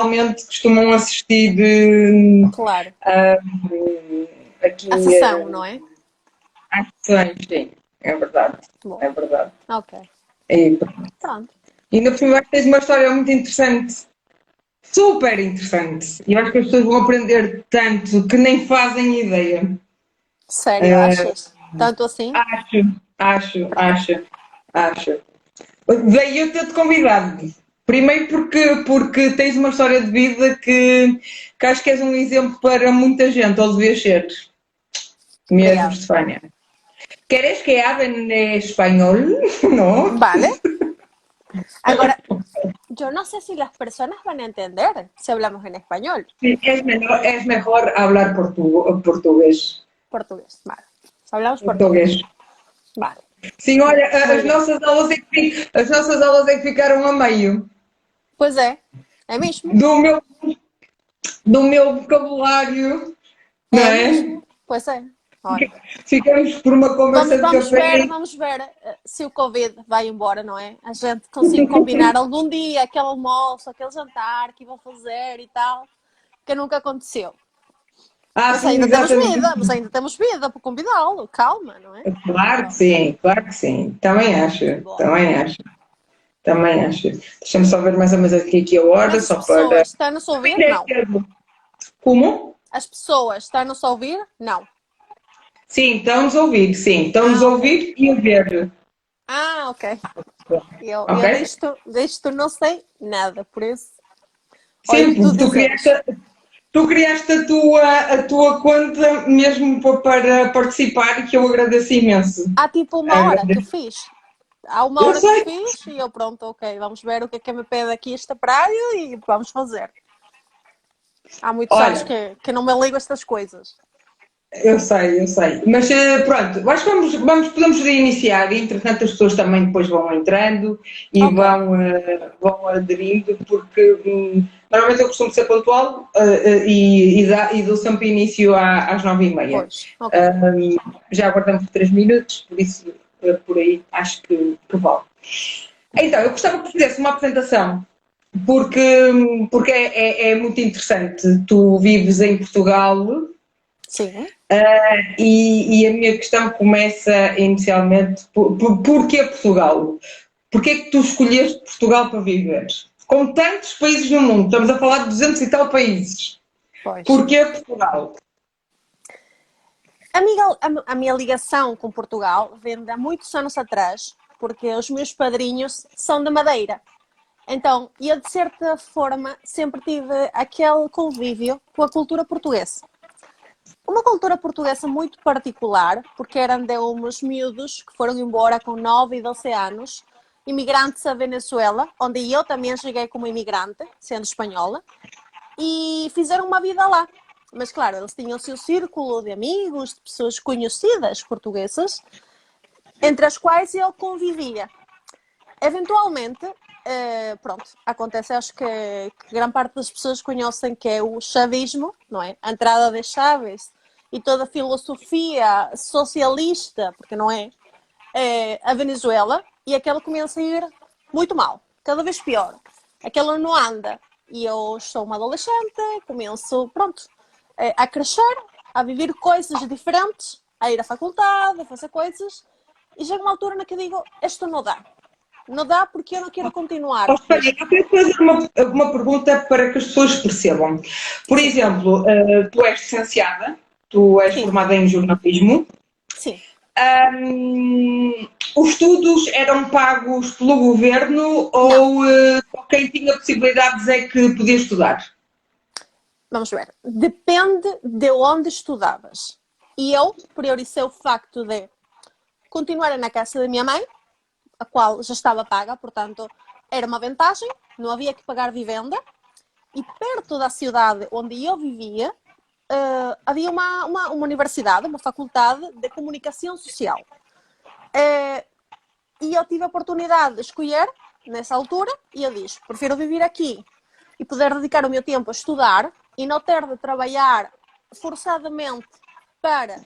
normalmente costumam assistir Claro. aqui A sessão, não é? às sessões, sim, é verdade, Bom, é verdade. ok. E Pronto. ainda por cima acho que tens uma história muito interessante, super interessante, e eu acho que as pessoas vão aprender tanto que nem fazem ideia. Sério, Uh, achas? Tanto assim? acho, acho, Pronto. acho, acho. Daí eu ter-te convidado. Primeiro porque tens uma história de vida que acho que és um exemplo para muita gente, ou devias ser, mesmo, Obrigada. Estefânia. ¿Quieres que hable en español? No. Vale. Ahora, yo no sé si las personas van a entender si hablamos en español. Sí, es mejor hablar portugués. Portugués, vale. Hablamos Português. portugués. Vale. Sim, olha, Muy as bien. nossas aulas as nossas aulas é que ficaram a meio Pues é mesmo. do meu, do meu vocabulário, não É é? mesmo. Pois é. Olha. Ficamos por uma Vamos, conversa de vamos café. ver, vamos ver se o Covid vai embora, não é? A gente consigo combinar algum dia aquele almoço, aquele jantar que vão fazer e tal, que nunca aconteceu. Ah, Mas sim, ainda temos exatamente. vida, mas ainda temos vida para convidá-lo. Calma, não é? Claro que Pronto. sim, claro que sim. Também acho, Boa. também acho, também acho. Deixa-me só ver mais ou menos aqui a hora, Mas as só para. pessoas estão-nos a ouvir? Ainda é Não. cedo. Como? As pessoas estão-nos a ouvir? Não. Sim, estão-nos a ouvir, sim, estão-nos a Ah, ok. ouvir e a ver. Ah, ok. Ok? Eu disto não sei nada, por isso Sim, ouvi tu porque dizeres. tu criaste a tua conta mesmo para participar e que eu agradeço imenso. Há tipo uma hora que eu Agradeço. fiz. Há uma Eu hora que sei. fiz e eu pronto, ok, vamos ver o que me pede aqui esta praia e vamos fazer. Há muitos anos Olha, que não me ligo a estas coisas. eu sei, eu sei. Mas pronto, acho que podemos reiniciar e entretanto as pessoas também depois vão entrando e Ok, vão aderindo, porque normalmente eu costumo ser pontual e dou sempre início às 9h30. pois, ok. Já aguardamos 3 minutos, por isso por aí acho que vale. Então, eu gostava que fizesse uma apresentação, porque, porque é muito interessante. Tu vives em Portugal. Sim. E a minha questão começa inicialmente porquê Portugal? Porquê que tu escolheste Portugal para viver? Com tantos países no mundo, estamos a falar de 200 e tal países. Pois. Porquê Portugal? A minha ligação com Portugal vem de há muitos anos atrás, porque os meus padrinhos são de Madeira. Então, eu de certa forma sempre tive aquele convívio com a cultura portuguesa. Uma cultura portuguesa muito particular, porque eram de uns miúdos que foram embora com 9 e 12 anos, imigrantes a Venezuela, onde eu também cheguei como imigrante, sendo espanhola, e fizeram uma vida lá. Mas claro, eles tinham o seu círculo de amigos, de pessoas conhecidas portuguesas, entre as quais eu convivia. Eventualmente, pronto, acontece, acho que grande parte das pessoas conhecem que é o chavismo, não é? A entrada de Chaves e toda a filosofia socialista, porque não é, a Venezuela, e aquela começa a ir muito mal, cada vez pior. Aquela não anda. E eu sou uma adolescente, começo, pronto, a crescer, a viver coisas diferentes, a ir à faculdade, a fazer coisas, e chega uma altura na que eu digo, isto não dá. Não dá porque eu não quero continuar Olha, nisto. eu queria fazer uma pergunta para que as pessoas percebam. Por Sim, exemplo, tu és licenciada, tu és sim, formada em jornalismo. sim. Os estudos eram pagos pelo governo Não, ou só quem tinha possibilidades é que podia estudar? vamos ver. Depende de onde estudavas. E eu priorizei o facto de continuar na casa da minha mãe, a qual já estava paga, portanto, era uma vantagem, não havia que pagar vivenda. E perto da cidade onde eu vivia, havia uma universidade, uma faculdade de comunicação social. E eu tive a oportunidade de escolher, nessa altura, e eu disse, prefiro viver aqui e poder dedicar o meu tempo a estudar e não ter de trabalhar forçadamente para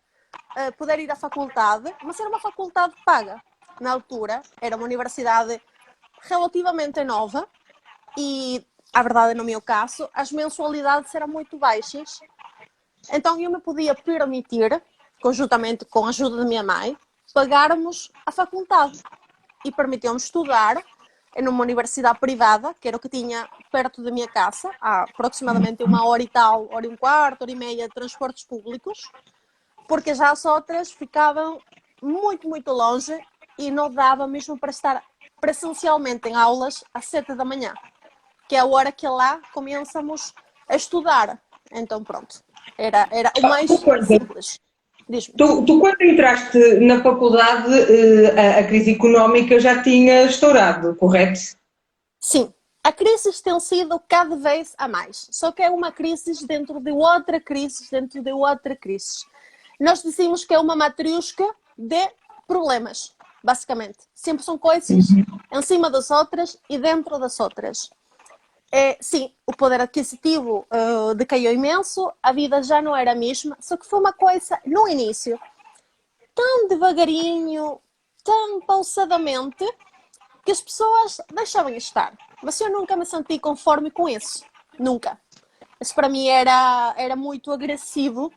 poder ir à faculdade, mas era uma faculdade paga. Na altura, era uma universidade relativamente nova e a verdade, no meu caso, as mensualidades eram muito baixas. Então eu me podia permitir, conjuntamente com a ajuda da minha mãe, pagarmos a faculdade. E permitiu-me estudar em uma universidade privada, que era o que tinha perto da minha casa, há aproximadamente 1 hora e tal, 1 hora e um quarto, 1 hora e meia de transportes públicos, porque já as outras ficavam muito, muito longe e não dava mesmo para estar presencialmente em aulas às 7 da manhã, que é a hora que lá começamos a estudar. Então pronto, era o mais simples. Diz-me. Tu quando entraste na faculdade, a crise económica já tinha estourado, correto? Sim, a crise tem sido cada vez a mais, só que é uma crise dentro de outra crise, dentro de outra crise. Nós dizemos que é uma matriosca de problemas, basicamente. Sempre são coisas em cima das outras e dentro das outras. Sim, o poder aquisitivo decaiu imenso, a vida já não era a mesma, só que foi uma coisa, no início, tão devagarinho, tão pausadamente, que as pessoas deixavam estar. Mas eu nunca me senti conforme com isso. Nunca. Isso para mim era muito agressivo,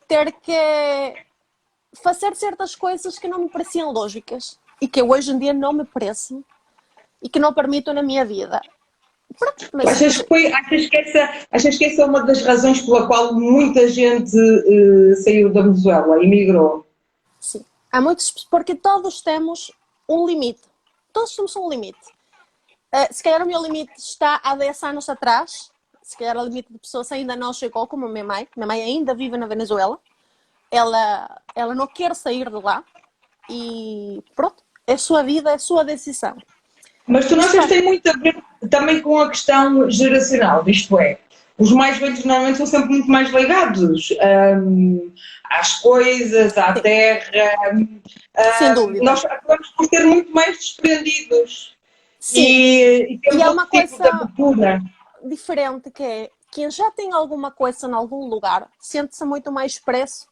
ter que fazer certas coisas que não me pareciam lógicas e que hoje em dia não me parecem e que não permito na minha vida. Pronto, mas... achas que essa é uma das razões pela qual muita gente saiu da Venezuela, emigrou? Sim, há muitos, porque todos temos um limite. Todos temos um limite. Se calhar o meu limite está há 10 anos atrás, se calhar o limite de pessoas ainda não chegou, como a minha mãe. Minha mãe ainda vive na Venezuela. Ela não quer sair de lá e pronto, é a sua vida, é a sua decisão. Mas tu não achas que tem muito a ver também com a questão geracional, isto é, os mais velhos normalmente são sempre muito mais ligados às coisas, à terra. Sem dúvida. Nós acabamos por ser muito mais desprendidos. Sim. E temos há outro uma tipo coisa de abertura diferente, que é quem já tem alguma coisa em algum lugar sente-se muito mais expresso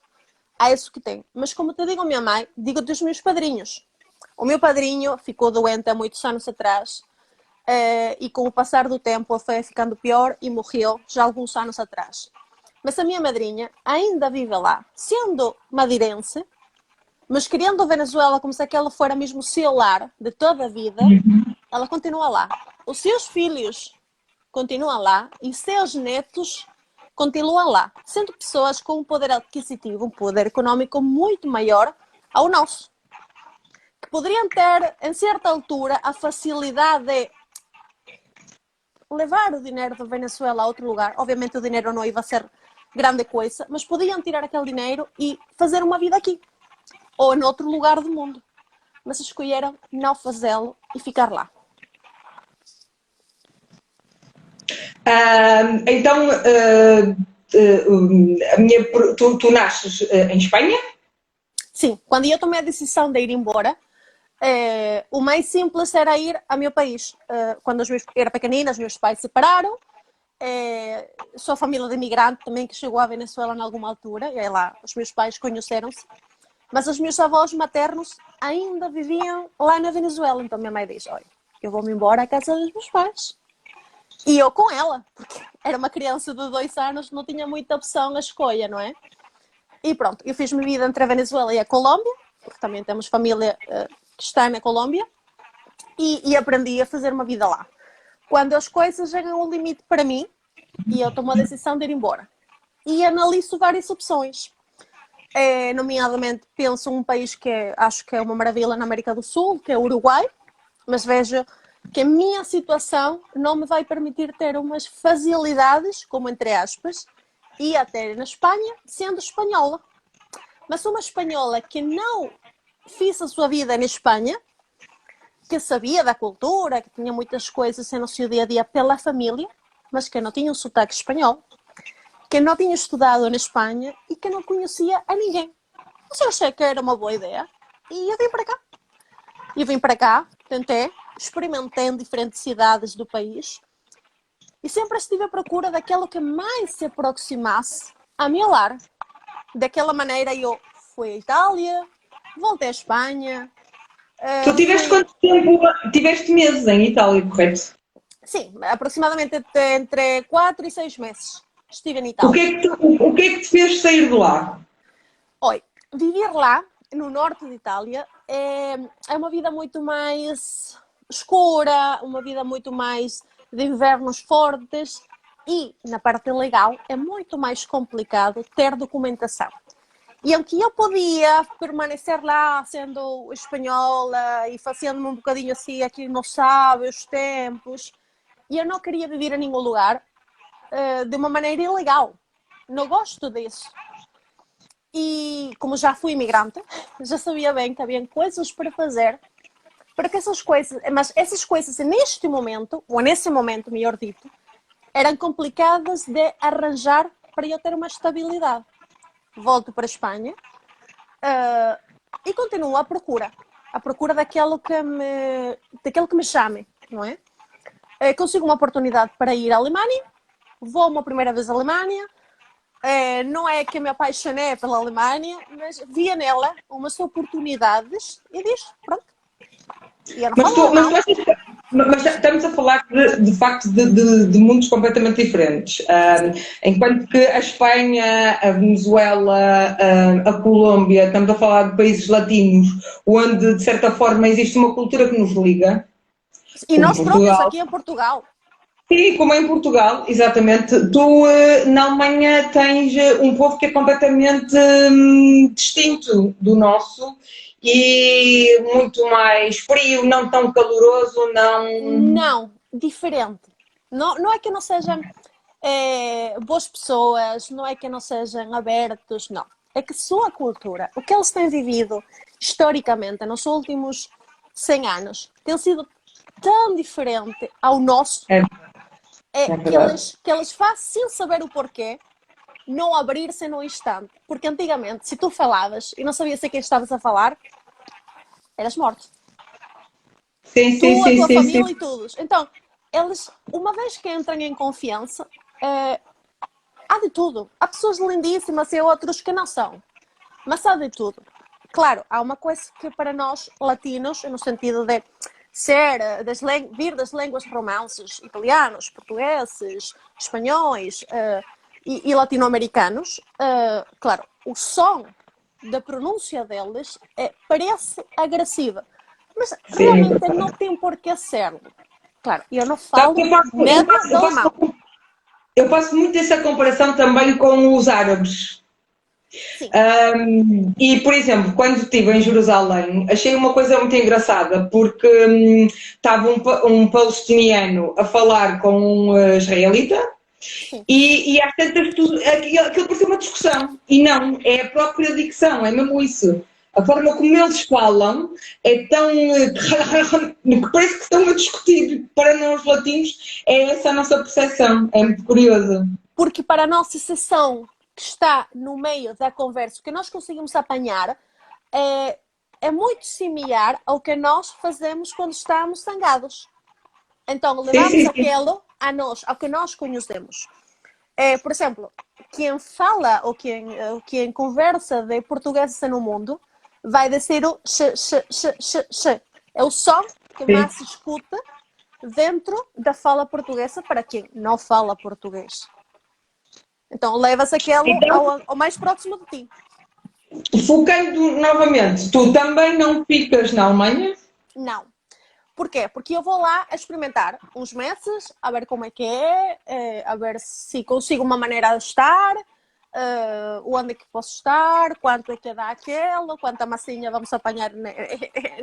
a isso que tem. Mas como te digo a minha mãe, digo dos meus padrinhos. O meu padrinho ficou doente há muitos anos atrás e com o passar do tempo ele foi ficando pior e morreu já há alguns anos atrás. Mas a minha madrinha ainda vive lá, sendo madeirense, mas querendo a Venezuela como se aquela fora mesmo o seu lar de toda a vida, ela continua lá. Os seus filhos continuam lá e seus netos continuam lá, sendo pessoas com um poder aquisitivo, um poder económico muito maior ao nosso. Que poderiam ter, em certa altura, a facilidade de levar o dinheiro da Venezuela a outro lugar. Obviamente o dinheiro não ia ser grande coisa, mas podiam tirar aquele dinheiro e fazer uma vida aqui. Ou em outro lugar do mundo. Mas escolheram não fazê-lo e ficar lá. Então, tu nasces em Espanha? Sim, quando eu tomei a decisão de ir embora, o mais simples era ir ao meu país. Quando era pequenina, os meus pais se separaram. Sou família de imigrante também que chegou à Venezuela em alguma altura. E aí lá os meus pais conheceram-se. Mas os meus avós maternos ainda viviam lá na Venezuela. Então minha mãe diz, olha, eu vou-me embora à casa dos meus pais. E eu com ela, porque era uma criança de 2 anos, não tinha muita opção a escolha, não é? E pronto, eu fiz minha vida entre a Venezuela e a Colômbia, porque também temos família que está na Colômbia, e aprendi a fazer uma vida lá. Quando as coisas chegam ao limite para mim, e eu tomo a decisão de ir embora. E analiso várias opções. Nomeadamente, penso um país que acho que é uma maravilha na América do Sul, que é o Uruguai, mas vejo que a minha situação não me vai permitir ter umas facilidades, como entre aspas, e até na Espanha, sendo espanhola. Mas uma espanhola que não fez a sua vida na Espanha, que sabia da cultura, que tinha muitas coisas no seu dia-a-dia pela família, mas que não tinha um sotaque espanhol, que não tinha estudado na Espanha e que não conhecia a ninguém. Mas eu achei que era uma boa ideia e eu vim para cá. Eu vim para cá, tentei, experimentei em diferentes cidades do país e sempre estive à procura daquilo que mais se aproximasse a meu lar. Daquela maneira eu fui à Itália, voltei à Espanha. Tu tiveste quanto tempo? Tiveste meses em Itália, correto? Sim, aproximadamente entre 4 e 6 meses estive em O que Itália. é que o que é que te fez sair de lá? Olha, viver lá, no norte de Itália, é uma vida muito mais escura, uma vida muito mais de invernos fortes e, na parte legal, é muito mais complicado ter documentação. E aunque eu podia permanecer lá sendo espanhola e fazendo-me um bocadinho assim, aqui não sabe os tempos, eu não queria viver em nenhum lugar de uma maneira ilegal. Não gosto disso. E como já fui imigrante, já sabia bem que havia coisas para fazer para que essas coisas, mas essas coisas neste momento, ou nesse momento, melhor dito, eram complicadas de arranjar para eu ter uma estabilidade. Volto para a Espanha e continuo à procura daquilo que me chame, não é? Consigo uma oportunidade para ir à Alemanha, vou uma primeira vez à Alemanha, não é que me apaixonei pela Alemanha, mas via nela umas oportunidades e disse, pronto. E eu não Mas, falo tu, mas, alemão. tu achas mas estamos a falar de facto de mundos completamente diferentes. Enquanto que a Espanha, a Venezuela, a Colômbia, estamos a falar de países latinos, onde de certa forma existe uma cultura que nos liga, E como nós próprios Portugal. aqui em Portugal. E como em Portugal, exatamente, tu na Alemanha tens um povo que é completamente distinto do nosso e muito mais frio, não tão caloroso, não. Não, diferente. Não, não é que não sejam boas pessoas, não é que não sejam abertos, não. É que sua cultura, o que eles têm vivido historicamente nos últimos 100 anos, tem sido tão diferente ao nosso É, é verdade. que eles fazem sem saber o porquê não abrir-se no instante. Porque antigamente, se tu falavas e não sabias a quem estavas a falar, eras morto. Sim, sim, Tu, a sim, tua sim, sim. família e todos. Então, eles, uma vez que entram em confiança, há de tudo. Há pessoas lindíssimas e outros que não são. Mas há de tudo. Claro, há uma coisa que para nós latinos, no sentido de ser, vir das línguas romances, italianos, portugueses, espanhóis e latino-americanos, claro, o som da pronúncia deles parece agressiva, mas Sim, é realmente não verdade. tem por que serlo. Claro, eu não Sabe falo nada de alemão. eu faço muito essa comparação também com os árabes. Sim, E, por exemplo, quando estive em Jerusalém, achei uma coisa muito engraçada, porque estava um palestiniano a falar com um israelita sim. e às tantas aquilo parecia uma discussão. E não, é a própria dicção, é mesmo isso. A forma como eles falam é tão que parece que estão a discutir. Para nós latinos, é essa a nossa percepção. É muito curioso. Porque para a nossa sessão que está no meio da conversa, o que nós conseguimos apanhar é muito similar ao que nós fazemos quando estamos zangados. Então, Sim, levamos sim, sim. aquilo a nós, ao que nós conhecemos. Por exemplo, quem fala ou quem conversa de português no mundo vai dizer o x. É o som que mais se escuta dentro da fala portuguesa para quem não fala português. Então, levas aquilo Então, ao mais próximo de ti. focando novamente, tu também não ficas na Alemanha? Não. Porquê? Porque eu vou lá a experimentar uns meses, a ver como é que a ver se consigo uma maneira de estar, onde é que posso estar, quanto é que dá aquilo, quanta massinha vamos apanhar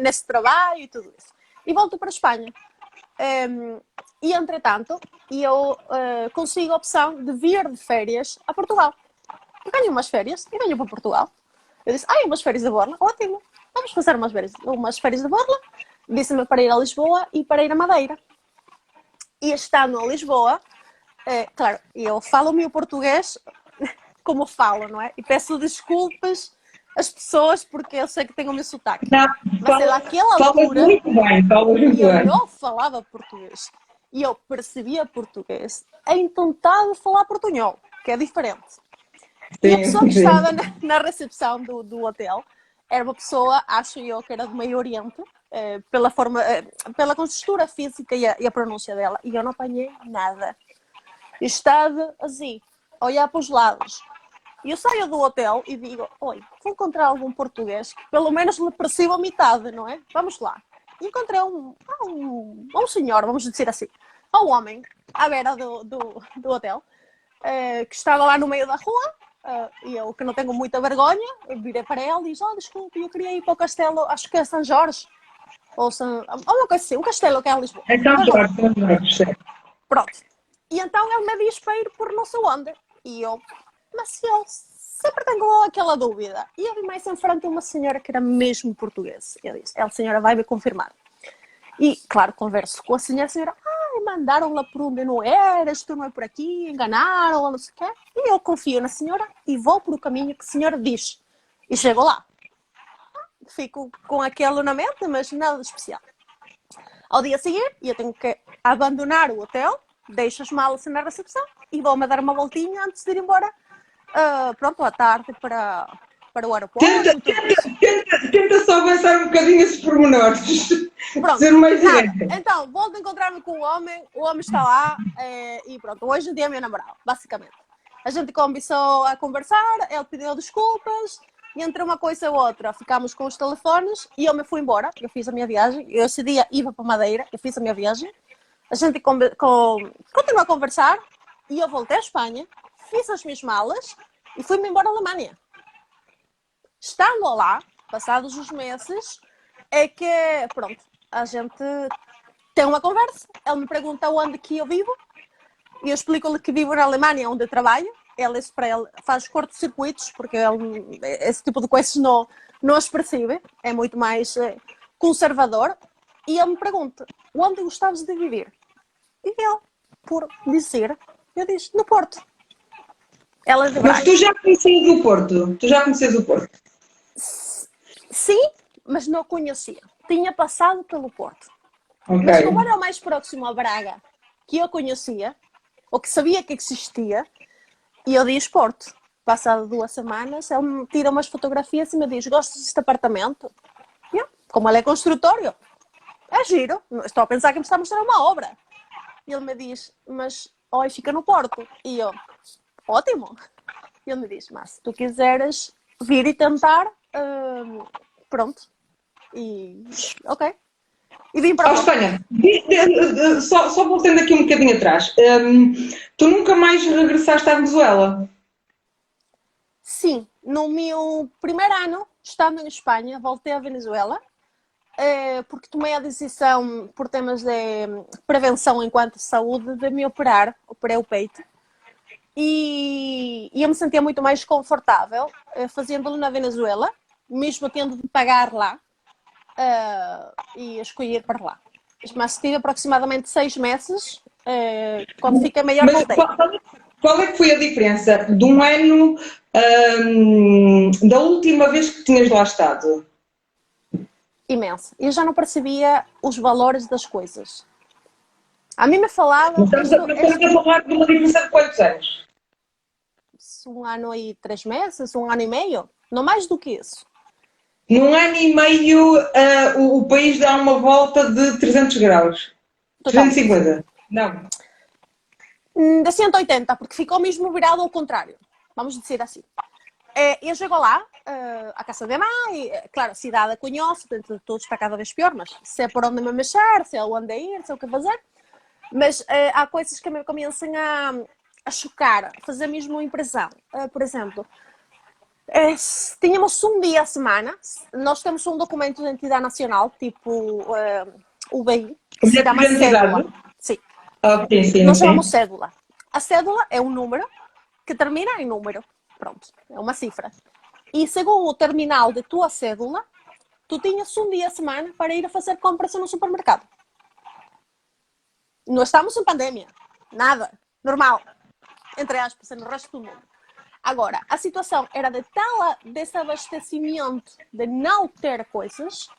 nesse trabalho e tudo isso. E volto para a Espanha. E, entretanto, eu consigo a opção de vir de férias a Portugal. Eu ganho umas férias e venho para Portugal. Eu disse, umas férias de Borla, ótimo, vamos fazer umas férias de Borla. Disse-me para ir a Lisboa e para ir a Madeira. E estando a Lisboa, claro, eu falo o meu português como falo, não é? E peço desculpas às pessoas porque eu sei que tenho o meu sotaque. Não, Mas sei lá, naquela falas altura, muito bem, falas muito eu bem. não falava português. E eu percebia português em tentar falar portunhol, que é diferente. E a pessoa Sim, que estava sim. na recepção do hotel era uma pessoa, acho eu, que era do Meio Oriente. pela forma, pela construtura física e a pronúncia dela. E eu não apanhei nada. Eu estava assim, a olhar para os lados. E eu saio do hotel e digo, oi, vou encontrar algum português que pelo menos lhe perceba metade, não é? Vamos lá. E encontrei um senhor, vamos dizer assim, um homem, à beira do hotel, que estava lá no meio da rua, e eu, que não tenho muita vergonha, virei para ele e disse, desculpe, eu queria ir para o castelo, acho que é São Jorge, ou uma coisa assim, um castelo que é em Lisboa. É São Jorge. Pronto. E então ele me diz para ir por não sei onde. E eu, mas eu sempre tenho aquela dúvida. E eu vi mais em frente uma senhora que era mesmo portuguesa. Eu disse, a senhora vai me confirmar. E, claro, converso com a senhora, mandaram-la por onde não eras, tu não é por aqui, enganaram-la, não sei o quê. E eu confio na senhora e vou por o caminho que a senhora diz. E chego lá. Fico com aquilo na mente, mas nada de especial. Ao dia seguinte, eu tenho que abandonar o hotel, deixo as malas na recepção e vou-me dar uma voltinha antes de ir embora, pronto, à tarde para o aeroporto. Tenta só avançar um bocadinho esses pormenores. Pronto, Ser mais direto. então, volto a encontrar-me com o homem está lá e pronto, hoje em dia é meu namorado, basicamente. A gente começou a conversar, ele pediu desculpas e entre uma coisa e outra ficámos com os telefones e eu me fui embora, eu fiz a minha viagem, eu esse dia ia para Madeira, eu fiz a minha viagem, a gente continuou a conversar e eu voltei à Espanha, fiz as minhas malas e fui-me embora à Alemanha. Estando lá, passados os meses, é que, pronto, a gente tem uma conversa, ele me pergunta onde que eu vivo, e eu explico-lhe que vivo na Alemanha, onde eu trabalho, ele, isso para ele, faz curtos-circuitos, porque ele, esse tipo de coisas não as percebe, é muito mais conservador, e ele me pergunta, onde gostavas de viver? E eu, por dizer, eu disse, no Porto. Ela de Mas tu já conhecias o Porto? Tu já conhecias o Porto? Sim, mas não conhecia. Tinha passado pelo Porto. Okay. Mas como era o mais próximo a Braga que eu conhecia, ou que sabia que existia, e eu disse Porto. Passado 2 semanas, ele me tira umas fotografias e me diz, gostas deste apartamento? E eu, como ele é construtor, é giro. Estou a pensar que me está a mostrar uma obra. E ele me diz, mas oi, fica no Porto. E eu, ótimo. E ele me diz, mas se tu quiseres vir e tentar, pronto. E ok. E vim para Espanha. Só voltando aqui um bocadinho atrás. Tu nunca mais regressaste à Venezuela? Sim. No meu primeiro ano, estando em Espanha, voltei à Venezuela, porque tomei a decisão, por temas de prevenção enquanto saúde, de me operar. Operei o peito. E eu me sentia muito mais confortável fazendo-lo na Venezuela, mesmo tendo de pagar lá, e escolher para lá. Mas tive aproximadamente 6 meses, quando fiquei melhor voltei. Qual é que foi a diferença de um ano da última vez que tinhas lá estado? Imenso. Eu já não percebia os valores das coisas. A mim me falavam... Estamos a falar de uma diferença de quantos anos? 1 ano e 3 meses, 1 ano e meio, não mais do que isso. Num ano e meio o país dá uma volta de 300 graus. Totalmente. 350? Não. De 180, porque ficou mesmo virado ao contrário. Vamos dizer assim. Eu chego lá, à casa da mãe, claro, a cidade a conheço, dentro de tudo está cada vez pior, mas sei por onde me mexer, sei onde ir, sei o que fazer. Mas há coisas que me começam a chocar, a fazer mesmo uma impressão. Por exemplo, tínhamos um dia a semana, nós temos um documento de identidade nacional, tipo o BI, que se chama cédula. Sim. Sim. Nós chamamos cédula. A cédula é um número que termina em número. Pronto, é uma cifra. E segundo o terminal de tua cédula, tu tinhas um dia a semana para ir a fazer compras no supermercado. Não estamos em pandemia. Nada. Normal. Entre aspas, no resto do mundo. Agora, a situação era de tal desabastecimento de não ter coisas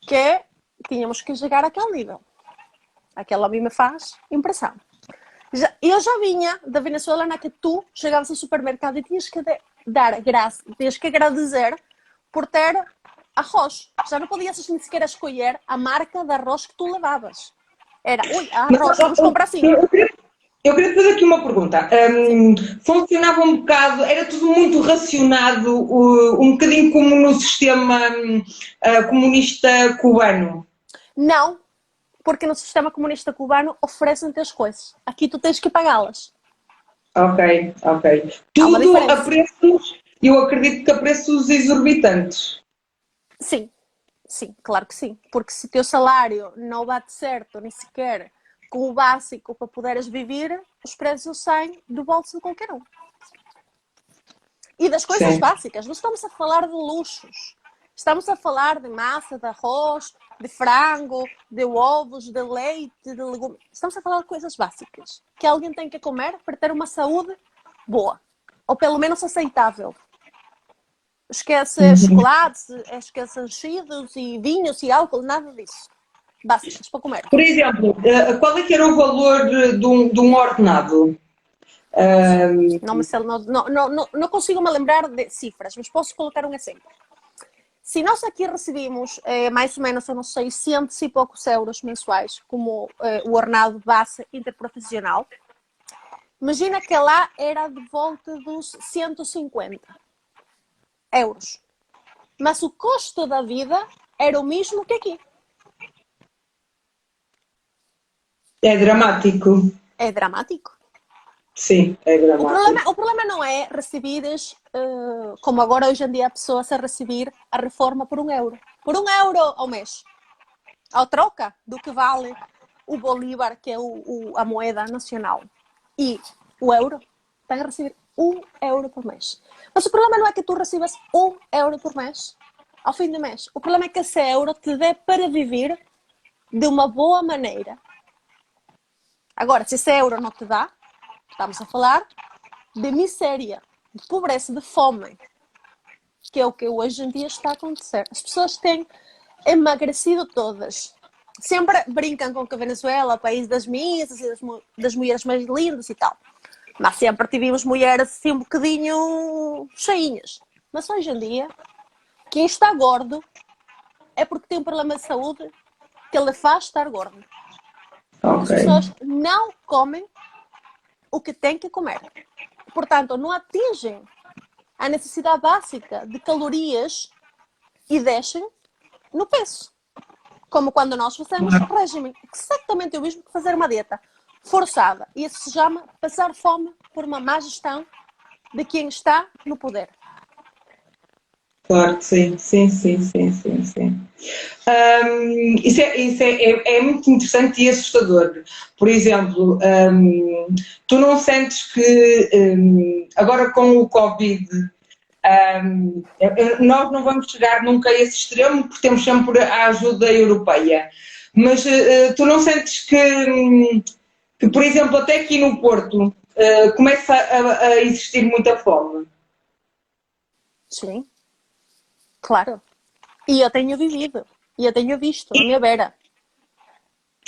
que tínhamos que chegar àquele nível. Aquela a mim me faz impressão. Eu já vinha da Venezuela na que tu chegavas ao supermercado e tinhas que dar graça, tinhas que agradecer por ter arroz. Já não podias nem sequer escolher a marca de arroz que tu levavas. Era, ui, Mas, arroz, vamos comprar assim. eu queria fazer aqui uma pergunta. Funcionava um bocado, era tudo muito racionado, um bocadinho como no sistema comunista cubano. Não, porque no sistema comunista cubano oferecem-te as coisas. Aqui tu tens que pagá-las. Ok, ok. Há uma Tudo a diferença. preços, eu acredito que a preços exorbitantes. Sim, sim, claro que sim. Porque se o teu salário não bate certo, nem sequer com o básico para poderes viver, os preços saem do bolso de qualquer um. E das coisas Sim. básicas. Não estamos a falar de luxos. Estamos a falar de massa, de arroz, de frango, de ovos, de leite, de legumes. Estamos a falar de coisas básicas que alguém tem que comer para ter uma saúde boa. Ou pelo menos aceitável. Esquece chocolates, esquece enchidos e vinhos e álcool, nada disso. Básicas para comer. Por exemplo, qual é que era o valor de um ordenado? Não consigo me lembrar de cifras, mas posso colocar um exemplo. Se nós aqui recebemos mais ou menos uns 600 e poucos euros mensuais como o ordenado base interprofissional, imagina que lá era de volta dos 150 euros. Mas o custo da vida era o mesmo que aqui. É dramático. É dramático. Sim, é dramático. O problema não é recebires, como agora hoje em dia a pessoa se receber a reforma por €1. Por €1 ao mês. Ao troca do que vale o Bolívar, que é a moeda nacional. E o euro, tem a receber €1 por mês. Mas o problema não é que tu recebas €1 por mês, ao fim do mês. O problema é que esse euro te dê para viver de uma boa maneira. Agora, se esse euro não te dá, estamos a falar de miséria, de pobreza, de fome, que é o que hoje em dia está a acontecer. As pessoas têm emagrecido todas. Sempre brincam com que a Venezuela é o país das missas e das mulheres mais lindas e tal. Mas sempre tivemos mulheres assim um bocadinho cheinhas. Mas hoje em dia, quem está gordo é porque tem um problema de saúde que lhe faz estar gordo. As Ok. pessoas não comem o que têm que comer. Portanto, não atingem a necessidade básica de calorias e deixem no peso. Como quando nós fazemos regime. Exatamente o mesmo que fazer uma dieta forçada. E isso se chama passar fome por uma má gestão de quem está no poder. Claro que sim, sim, sim, sim, sim, sim. Isso é muito interessante e assustador. Por exemplo, tu não sentes que agora com o Covid nós não vamos chegar nunca a esse extremo porque temos sempre a ajuda europeia. Mas tu não sentes que, por exemplo, até aqui no Porto começa a existir muita fome? Sim, claro. E eu tenho vivido. E eu tenho visto a minha beira.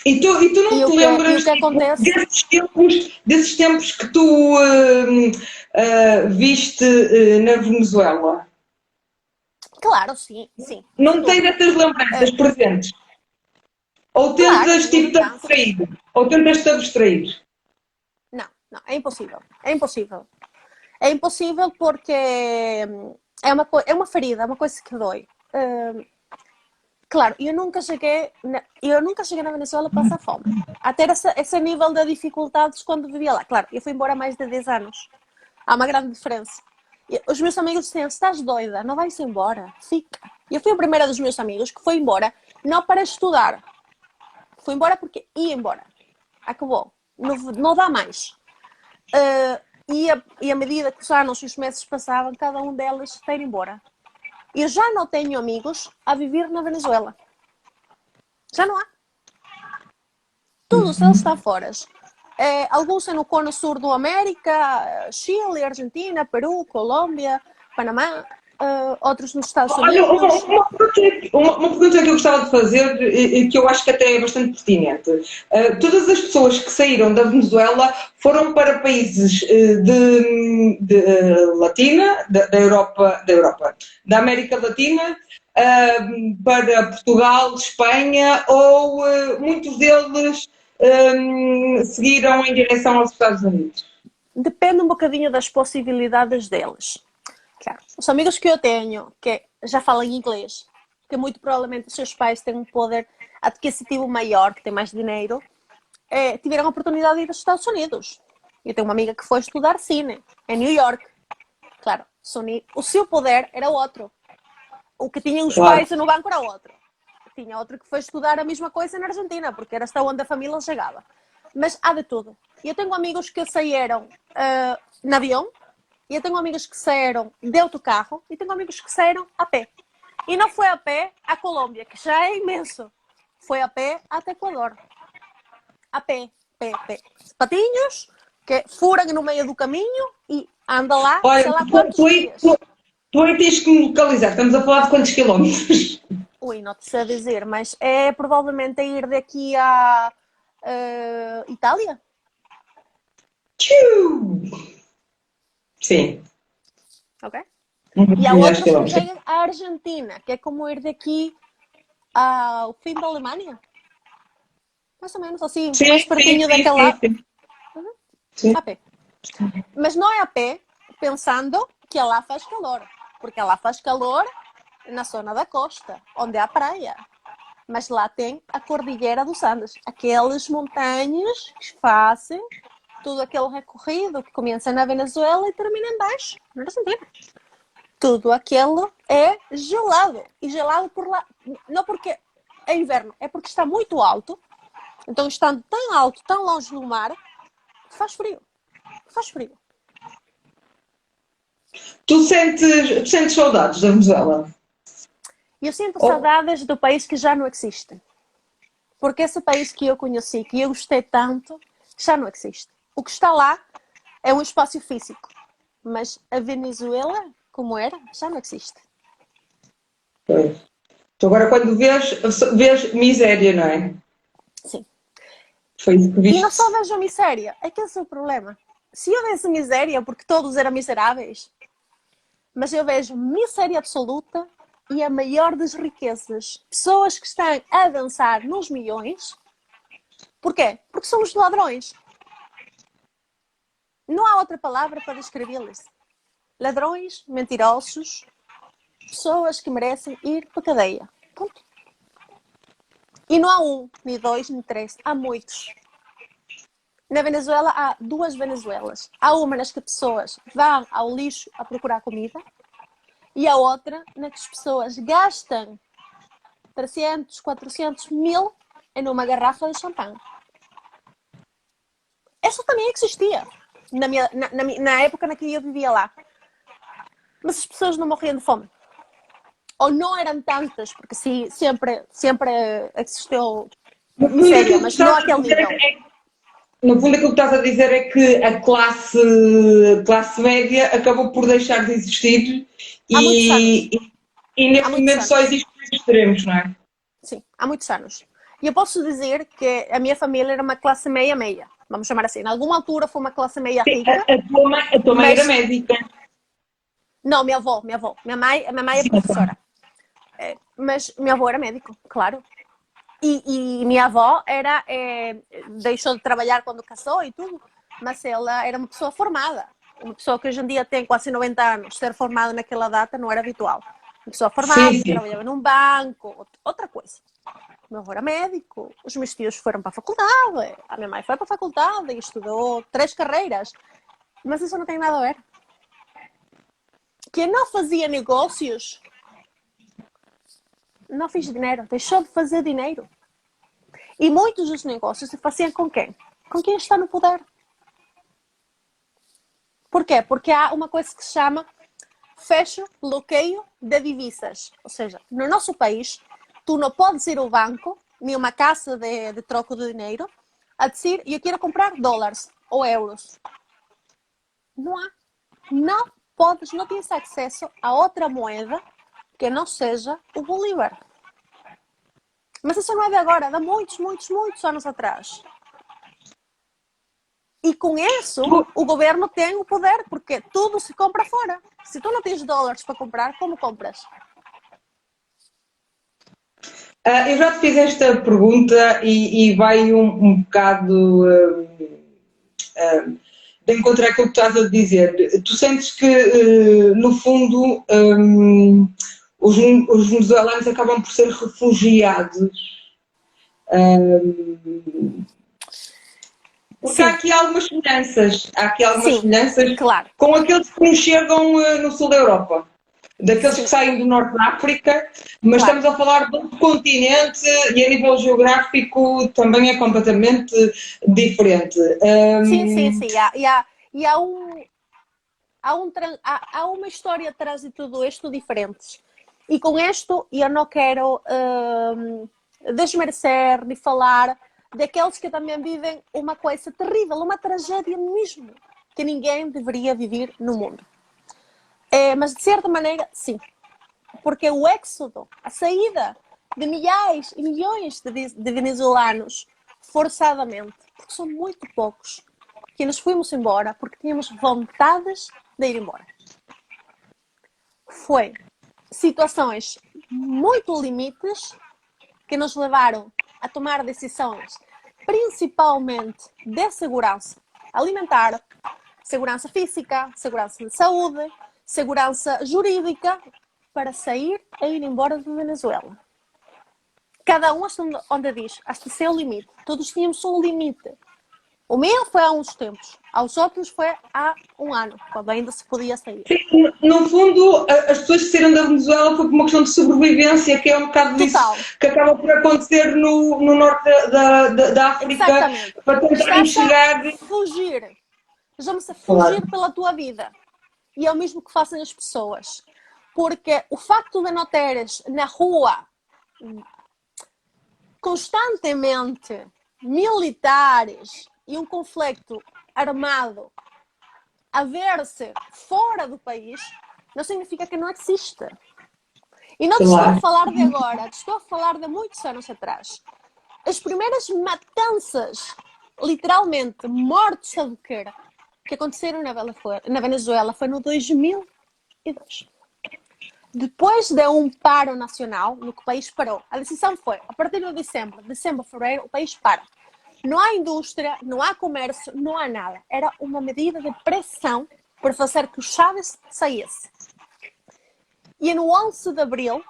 E tu não te lembras o que acontece? desses tempos que tu viste na Venezuela? Claro, sim, sim. Não tens essas lembranças presentes? Ou Claro, tentas tenho tipo te lembranças. abstrair? Ou tentas te abstrair? Não, é impossível. É impossível. É impossível porque é uma ferida, é uma coisa que dói. Claro, eu nunca cheguei na Venezuela a passar fome. A ter esse nível de dificuldades quando vivia lá. Claro, eu fui embora há mais de 10 anos. Há uma grande diferença. Os meus amigos diziam, estás doida, não vais embora, fica. Eu fui a primeira dos meus amigos que foi embora, não para estudar. Fui embora porque ia embora. Acabou. Não dá mais. E à medida que os anos e os meses passavam, cada um deles está a ir embora. Eu já não tenho amigos a viver na Venezuela. Já não há. Todos eles estão fora. Alguns no Cono Sul do América, Chile, Argentina, Peru, Colômbia, Panamá, outros nos Estados Olha, Unidos. uma pergunta que eu gostava de fazer e que eu acho que até é bastante pertinente. Todas as pessoas que saíram da Venezuela foram para países de Latina, da Europa, da América Latina, para Portugal, Espanha, ou muitos deles seguiram em direção aos Estados Unidos? Depende um bocadinho das possibilidades deles. Claro, os amigos que eu tenho, que já falam inglês, que muito provavelmente os seus pais têm um poder adquisitivo maior, que têm mais dinheiro, tiveram a oportunidade de ir aos Estados Unidos. Eu tenho uma amiga que foi estudar cine em New York. Claro, o seu poder era outro. O que tinham os pais no banco era outro. Tinha outro que foi estudar a mesma coisa na Argentina, porque era hasta onde a família chegava. Mas há de tudo. Eu tenho amigos que saíram no avião, e eu tenho amigos que saíram de autocarro, e tenho amigos que saíram a pé. E não foi a pé à Colômbia, que já é imenso. Foi a pé até Equador. A pé, pé. Patinhos, que furam no meio do caminho e anda lá, Olha, sei lá quantos dias. Tu aí tens que me localizar. Estamos a falar de quantos quilómetros? Ui, não te sei dizer, mas é provavelmente a ir daqui a Itália? Sim. Ok. E há outros que quilómetros. chegam à Argentina, que é como ir daqui ao fim da Alemanha. Mais ou menos assim, Sim, mais pertinho daquele lado. Sim. A pé. Mas não é a pé, pensando que lá faz calor. Porque lá faz calor na zona da costa, onde há praia. Mas lá tem a Cordilheira dos Andes. Aquelas montanhas que fazem todo aquele recorrido que começa na Venezuela e termina em baixo, na Argentina. Tudo aquilo é gelado. E gelado por lá, não porque é inverno, é porque está muito alto. Então, estando tão alto, tão longe do mar, faz frio. Faz frio. Tu sentes saudades da Venezuela? E eu sinto saudades do país que já não existe. Porque esse país que eu conheci, que eu gostei tanto, já não existe. O que está lá é um espaço físico. Mas a Venezuela, como era, já não existe. Pois. Tu agora quando vês miséria, não é? Sim. Foi isso que viste. E não só vejo miséria, é que esse é o problema. Se eu vejo miséria, porque todos eram miseráveis, mas eu vejo miséria absoluta e a maior das riquezas. Pessoas que estão a dançar nos milhões. Porquê? Porque são os ladrões. Não há outra palavra para descrevê-los. Ladrões, mentirosos, pessoas que merecem ir para a cadeia. Ponto. E não há um, nem dois, nem três. Há muitos. Na Venezuela há duas Venezuelas. Há uma nas que pessoas vão ao lixo a procurar comida e a outra na que as pessoas gastam 300, 400 mil em uma garrafa de champanhe. Essa também existia na época na que eu vivia lá. Mas as pessoas não morriam de fome. Ou não eram tantas, porque sim, sempre existiu miséria, mas não àquele nível. No fundo, aquilo que estás a dizer é que a classe média acabou por deixar de existir Há muitos anos. e neste momento só existem os extremos, não é? Sim, há muitos anos. E eu posso dizer que a minha família era uma classe meia-meia, vamos chamar assim. Em alguma altura foi uma classe meia rica. A tua mãe era médica. Não, minha avó. Minha mãe é professora. Mas minha avó era médico, claro. E minha avó deixou de trabalhar quando casou e tudo, mas ela era uma pessoa formada. Uma pessoa que hoje em dia tem quase 90 anos, ser formada naquela data não era habitual. Uma pessoa formada, Sim. trabalhava num banco, outra coisa. O meu avô era médico, os meus tios foram para a faculdade, a minha mãe foi para a faculdade e estudou 3 carreiras. Mas isso não tem nada a ver. Quem não fazia negócios não fiz dinheiro, deixou de fazer dinheiro. E muitos dos negócios se faziam com quem? Com quem está no poder. Por quê? Porque há uma coisa que se chama fecho, bloqueio de divisas. Ou seja, no nosso país, tu não podes ir ao banco, nem uma casa de troco de dinheiro, a dizer, eu quero comprar dólares ou euros. Não há. Não podes, não tens acesso a outra moeda que não seja o Bolívar. Mas isso não é de agora, é de muitos anos atrás. E com isso, o governo tem o poder, porque tudo se compra fora. Se tu não tens dólares para comprar, como compras? Eu já te fiz esta pergunta e vai um bocado de encontrar aquilo que estás a dizer. Tu sentes que, no fundo, os venezuelanos acabam por ser refugiados. Porque há Sim, aqui algumas semelhanças. Há aqui algumas sim, semelhanças claro. com aqueles que nos chegam no sul da Europa. Daqueles que Sim, saem do norte da África, mas claro. estamos a falar de outro continente e a nível geográfico também é completamente diferente. Sim, sim, sim. Há uma história atrás de tudo isto diferente. E com isto eu não quero desmerecer de falar daqueles que também vivem uma coisa terrível, uma tragédia mesmo, que ninguém deveria viver no mundo. Mas de certa maneira, sim. Porque o êxodo, a saída de milhares e milhões de venezuelanos, forçadamente, porque são muito poucos, que nos fomos embora porque tínhamos vontades de ir embora. Foi situações muito limites que nos levaram a tomar decisões, principalmente de segurança alimentar, segurança física, segurança de saúde, segurança jurídica, para sair e ir embora de Venezuela. Cada um onde diz, este é o limite. Todos tínhamos um limite. O meu foi há uns tempos, aos outros foi há um ano, quando ainda se podia sair. Sim, no fundo, as pessoas que saíram da Venezuela foi por uma questão de sobrevivência, que é um bocado disso Total. que acaba por acontecer no norte da África, Exatamente. para tentarem Estás a chegar. fugir. Estamos a Claro. fugir pela tua vida. E é o mesmo que fazem as pessoas. Porque o facto de não teres na rua constantemente militares e um conflito armado a ver-se fora do país, não significa que não existe. E não te estou a Claro. falar de agora, te estou a falar de muitos anos atrás. As primeiras matanças, literalmente, mortes a doqueira, que aconteceram na Venezuela foi no 2002. Depois de um paro nacional, no que o país parou, a decisão foi, a partir de dezembro, fevereiro, o país para. Não há indústria, não há comércio, não há nada. Era uma medida de pressão para fazer que o Chávez saísse. E no 11 de abril,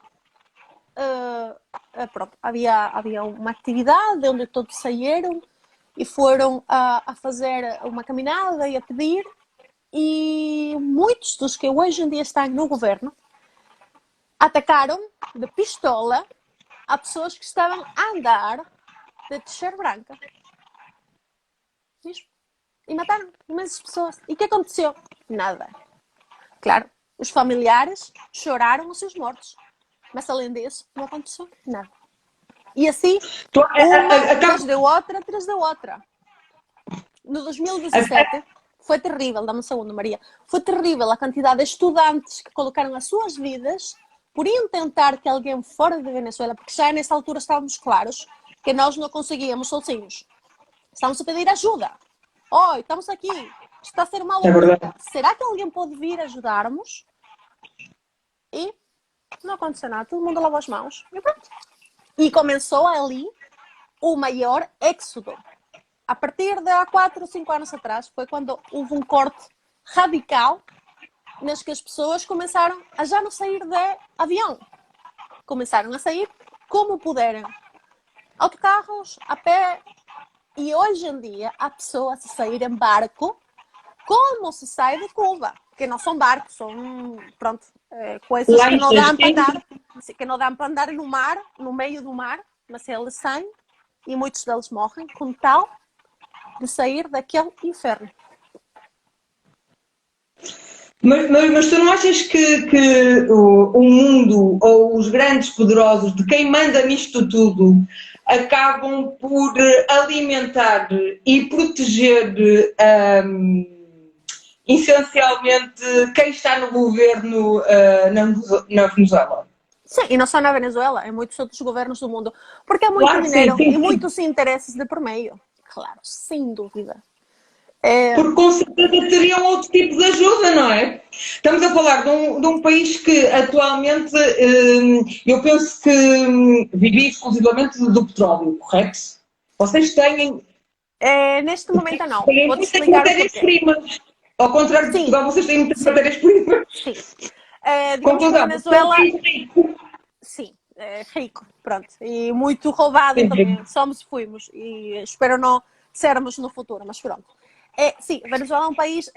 pronto, havia uma atividade onde todos saíram e foram a fazer uma caminhada e a pedir. E muitos dos que hoje em dia estão no governo atacaram de pistola a pessoas que estavam a andar de t-shirt branca. E mataram imensas pessoas. E o que aconteceu? Nada. Claro, os familiares choraram os seus mortos. Mas além disso, não aconteceu nada. E assim, uma atrás da outra. No 2017, foi terrível, dá-me um segundo, Maria. Foi terrível a quantidade de estudantes que colocaram as suas vidas por intentar que alguém fora de Venezuela, porque já nessa altura estávamos claros que nós não conseguíamos sozinhos. Estamos a pedir ajuda. Oi, estamos aqui. Está a ser uma loucura. Será que alguém pode vir ajudar-nos? E não aconteceu nada. Todo mundo lavou as mãos. E pronto. E começou ali o maior êxodo. A partir de há 4 ou 5 anos atrás, foi quando houve um corte radical nas que as pessoas começaram a já não sair de avião. Começaram a sair como puderem. Autocarros, a pé. E hoje em dia, há pessoas a sair em barco como se sai de Cuba. Que não são barcos, são, pronto, coisas que não dão para andar, que não dão para andar no mar, no meio do mar, mas eles saem e muitos deles morrem com tal de sair daquele inferno. Mas tu não achas que o mundo ou os grandes poderosos, de quem manda nisto tudo, acabam por alimentar e proteger essencialmente quem está no governo na Venezuela? Sim, e não só na Venezuela, em muitos outros governos do mundo. Porque há muito Claro, sim, dinheiro sim, e sim. muitos interesses de por meio. Claro, sem dúvida. Porque com certeza teriam outro tipo de ajuda, não é? Estamos a falar de um país que atualmente eu penso que vive exclusivamente do petróleo, correto? Vocês Neste momento não. têm Vou-te muitas explicar o porquê. matérias-primas. Ao contrário de Sim, Portugal, vocês têm muitas sim, matérias-primas. sim. Digamos que a Conclusão, é um Venezuela, país rico. sim, é rico, pronto. E muito roubado Sim, também. rico. Somos e fomos. E espero não sermos no futuro, mas pronto. Sim, a Venezuela é um país,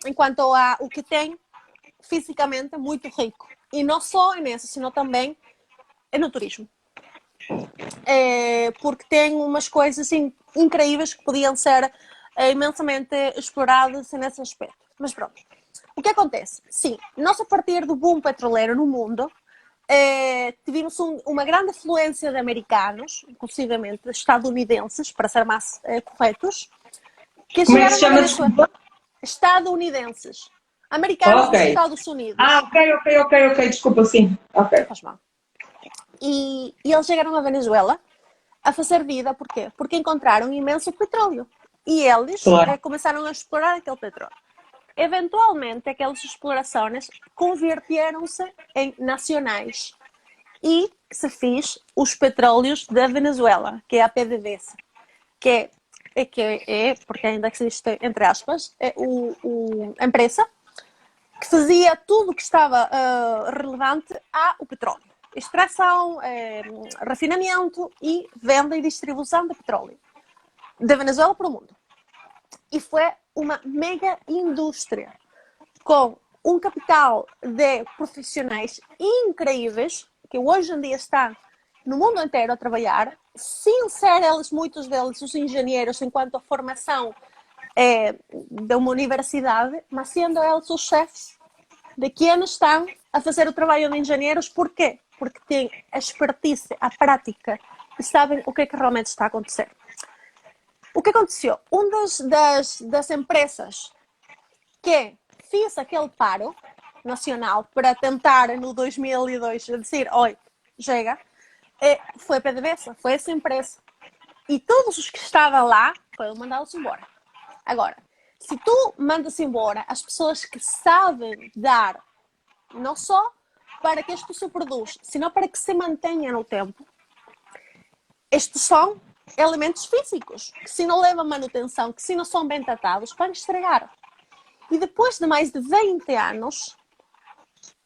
enquanto a o que tem, fisicamente, muito rico. E não só nisso, sino também no turismo. Porque tem umas coisas assim, incríveis que podiam ser imensamente exploradas nesse aspecto. Mas pronto. O que acontece? Sim, nós a partir do boom petroleiro no mundo, tivemos uma grande afluência de americanos, inclusivamente estadunidenses, para ser mais corretos, que Como é que se chegaram à chama? Venezuela. Desculpa. Estadunidenses. Americanos Ok. dos Estados Unidos. Ok, desculpa, sim. Não Ok. faz mal. E eles chegaram à Venezuela a fazer vida, porquê? Porque encontraram imenso petróleo. E eles Claro. começaram a explorar aquele petróleo. Eventualmente, aquelas explorações converteram-se em nacionais e se fez os petróleos da Venezuela, que é a PDVSA, porque ainda existe, entre aspas, a empresa que fazia tudo o que estava relevante ao petróleo. Extração, refinamento e venda e distribuição de petróleo da Venezuela para o mundo. E foi uma mega indústria com um capital de profissionais incríveis que hoje em dia estão no mundo inteiro a trabalhar, sem ser eles, muitos deles, os engenheiros enquanto a formação de uma universidade, mas sendo eles os chefes de quem estão a fazer o trabalho de engenheiros. Porquê? Porque têm a expertise, a prática e sabem o que é que realmente está a acontecer. O que aconteceu? Das empresas que fez aquele paro nacional para tentar no 2002 dizer, oi, chega, foi a PDVSA, foi essa empresa. E todos os que estavam lá foram mandados embora. Agora, se tu mandas embora as pessoas que sabem dar, não só para que isto se produza, sino para que se mantenha no tempo, estes são elementos físicos, que se não levam manutenção, que se não são bem tratados, vão estragar. E depois de mais de 20 anos,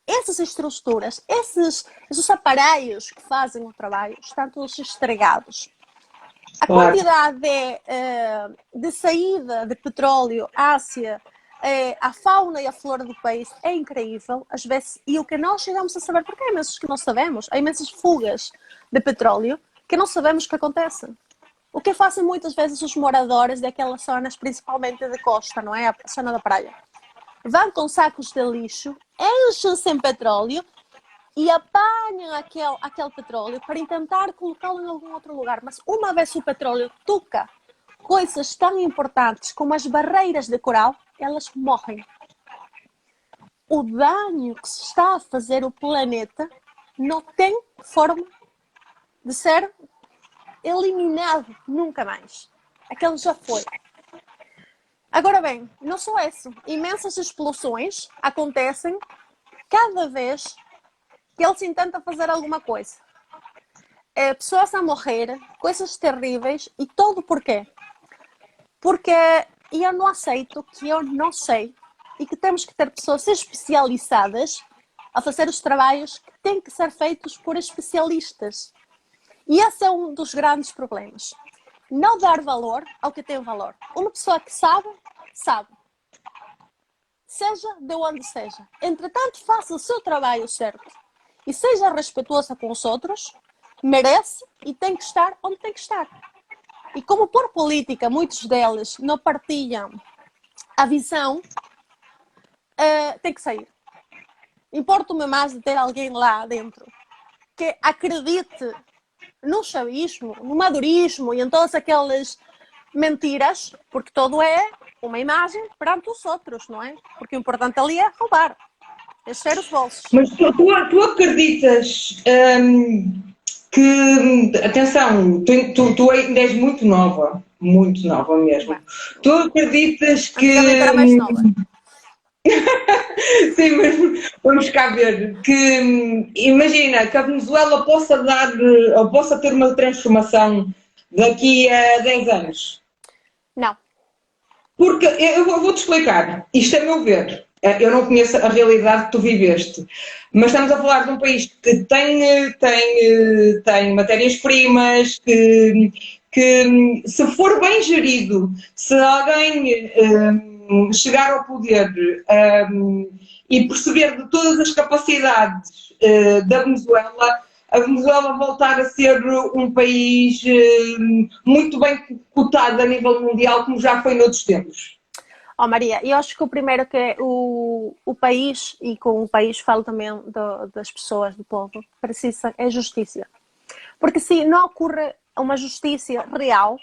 essas estruturas, esses aparelhos que fazem o trabalho, estão todos estragados. A quantidade de saída de petróleo à Ásia, a fauna e a flora do país é incrível, às vezes, e o que nós chegamos a saber, porque há imensos que não sabemos, há imensas fugas de petróleo que não sabemos o que acontece. O que fazem muitas vezes os moradores daquelas zonas, principalmente de costa, não é? A zona da praia. Vão com sacos de lixo, enchem-se em petróleo e apanham aquele petróleo para tentar colocá-lo em algum outro lugar. Mas uma vez o petróleo toca coisas tão importantes como as barreiras de coral, elas morrem. O dano que se está a fazer ao planeta não tem forma de ser eliminado nunca mais. Aquele já foi. Agora bem, não só isso. Imensas explosões acontecem cada vez que eles tentam fazer alguma coisa. Pessoas a morrer, coisas terríveis, e tudo porquê? Porque eu não aceito que eu não sei e que temos que ter pessoas especializadas a fazer os trabalhos que têm que ser feitos por especialistas. E esse é um dos grandes problemas. Não dar valor ao que tem valor. Uma pessoa que sabe, sabe. Seja de onde seja. Entretanto, faça o seu trabalho certo. E seja respeituosa com os outros, merece e tem que estar onde tem que estar. E como por política, muitos deles não partilham a visão, tem que sair. Importa-me mais de ter alguém lá dentro que acredite no chavismo, no madurismo e em todas aquelas mentiras, porque todo é uma imagem perante os outros, não é? Porque o importante ali é roubar, encher os bolsos. Mas tu acreditas que, atenção, tu ainda és muito nova, muito nova mesmo. Bem, Tu acreditas que... antigamente era mais nova. Sim, mas vamos cá ver que imagina que a Venezuela possa dar ou possa ter uma transformação daqui a 10 anos. Não. Porque eu vou-te explicar, isto é meu ver. Eu não conheço a realidade que tu viveste, mas estamos a falar de um país que tem matérias-primas, que se for bem gerido, se alguém chegar ao poder e perceber de todas as capacidades da Venezuela, a Venezuela voltar a ser um país muito bem cotado a nível mundial, como já foi noutros tempos. Oh, Maria, eu acho que o primeiro que o país, e com o país falo também das pessoas, do povo, precisa é justiça. Porque se não ocorre uma justiça real,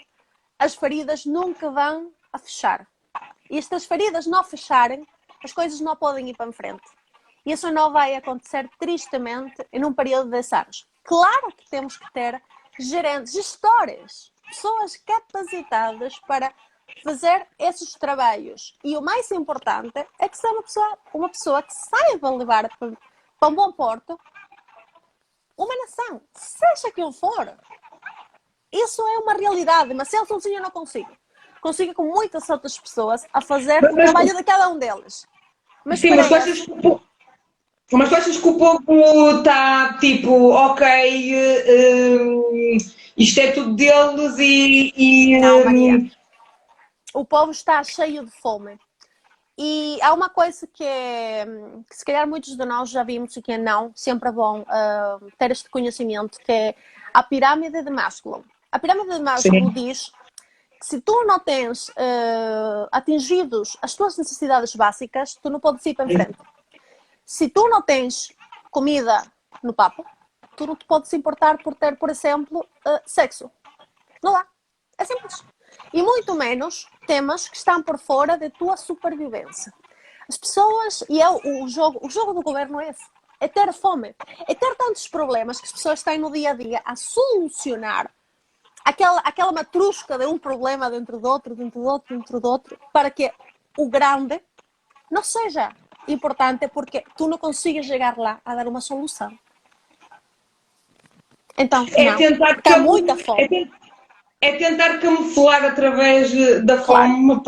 as feridas nunca vão a fechar. E se as feridas não fecharem, as coisas não podem ir para frente. E isso não vai acontecer tristemente em um período de 10 anos. Claro que temos que ter gerentes, gestores, pessoas capacitadas para fazer esses trabalhos. E o mais importante é que seja uma pessoa que saiba levar para um bom porto uma nação, seja quem for. Isso é uma realidade, mas se eu sozinho não consigo. Consigo com muitas outras pessoas a fazer o trabalho de cada um deles. Mas sim, para mas tu achas que o povo está tipo, ok, isto é tudo deles não, Maria. O povo está cheio de fome. E há uma coisa que se calhar muitos de nós já vimos e que não, sempre é bom ter este conhecimento, que é a pirâmide de Maslow. A pirâmide de Maslow diz que se tu não tens atingidos as tuas necessidades básicas, tu não podes ir para frente. Se tu não tens comida no papo, tu não te podes importar por ter, por exemplo, sexo. Não dá. É simples. E muito menos temas que estão por fora da tua supervivência. As pessoas, o jogo do governo é esse. É ter fome. É ter tantos problemas que as pessoas têm no dia a dia a solucionar aquela matrusca de um problema dentro do outro, dentro do outro, dentro do outro, para que o grande não seja importante, porque tu não consigas chegar lá a dar uma solução. Então, não. Está muita fome. É tentar camuflar através da fome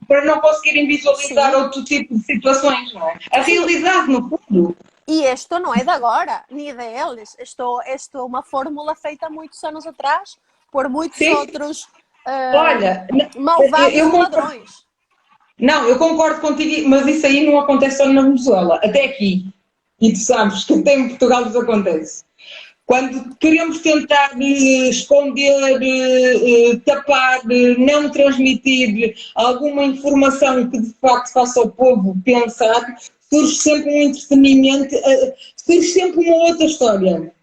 para não conseguirem visualizar outro tipo de situações, não é? A realidade, no fundo. E isto não é de agora, nem deles. Isto é uma fórmula feita há muitos anos atrás por muitos outros malvados e ladrões. Não, eu concordo contigo, mas isso aí não acontece só na Venezuela, até aqui. E tu sabes que até em Portugal nos acontece. Quando queremos tentar esconder, tapar, não transmitir alguma informação que de facto faça o povo pensar, surge sempre um entretenimento, surge sempre uma outra história